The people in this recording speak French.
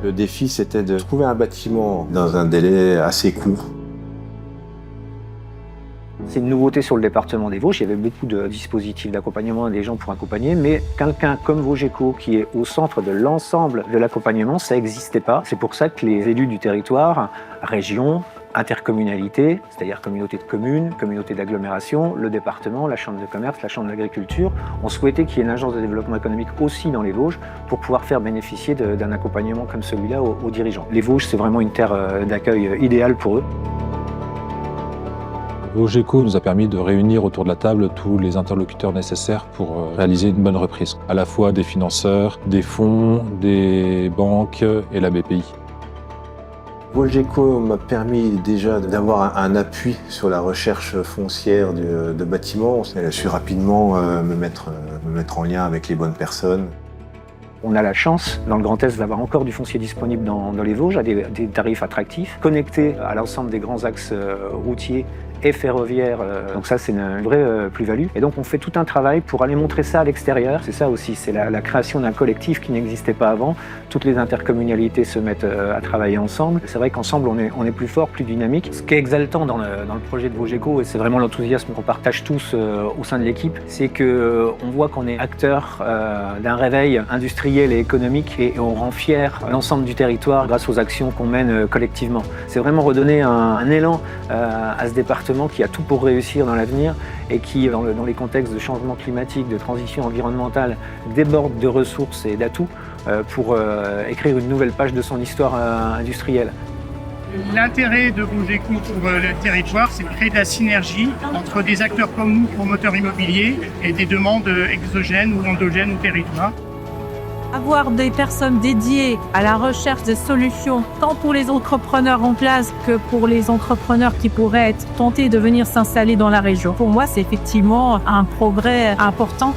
Le défi, c'était de trouver un bâtiment dans un délai assez court. C'est une nouveauté sur le département des Vosges. Il y avait beaucoup de dispositifs d'accompagnement et des gens pour accompagner, mais quelqu'un comme Vogeco qui est au centre de l'ensemble de l'accompagnement, ça n'existait pas. C'est pour ça que les élus du territoire, région, intercommunalité, c'est-à-dire communauté de communes, communauté d'agglomération, le département, la chambre de commerce, la chambre d'agriculture, ont souhaité qu'il y ait une agence de développement économique aussi dans les Vosges pour pouvoir faire bénéficier d'un accompagnement comme celui-là aux dirigeants. Les Vosges, c'est vraiment une terre d'accueil idéale pour eux. Vogeco nous a permis de réunir autour de la table tous les interlocuteurs nécessaires pour réaliser une bonne reprise, à la fois des financeurs, des fonds, des banques et la BPI. Vogeco m'a permis déjà d'avoir un appui sur la recherche foncière de bâtiments. Elle a su rapidement me mettre en lien avec les bonnes personnes. On a la chance, dans le Grand Est, d'avoir encore du foncier disponible dans les Vosges à des tarifs attractifs, connectés à l'ensemble des grands axes routiers et ferroviaires. Donc ça, c'est une vraie plus-value. Et donc, on fait tout un travail pour aller montrer ça à l'extérieur. C'est ça aussi, c'est la création d'un collectif qui n'existait pas avant. Toutes les intercommunalités se mettent à travailler ensemble. C'est vrai qu'ensemble, on est plus fort, plus dynamique. Ce qui est exaltant dans le projet de Vogeco, et c'est vraiment l'enthousiasme qu'on partage tous au sein de l'équipe, c'est qu'on voit qu'on est acteur d'un réveil industriel et économique et on rend fier l'ensemble du territoire grâce aux actions qu'on mène collectivement. C'est vraiment redonner un élan à ce département qui a tout pour réussir dans l'avenir et qui, dans les contextes de changement climatique, de transition environnementale, déborde de ressources et d'atouts pour écrire une nouvelle page de son histoire industrielle. L'intérêt de Vogeco pour le territoire, c'est de créer de la synergie entre des acteurs comme nous, promoteurs immobiliers, et des demandes exogènes ou endogènes au territoire. Avoir des personnes dédiées à la recherche de solutions, tant pour les entrepreneurs en place que pour les entrepreneurs qui pourraient être tentés de venir s'installer dans la région. Pour moi, c'est effectivement un progrès important.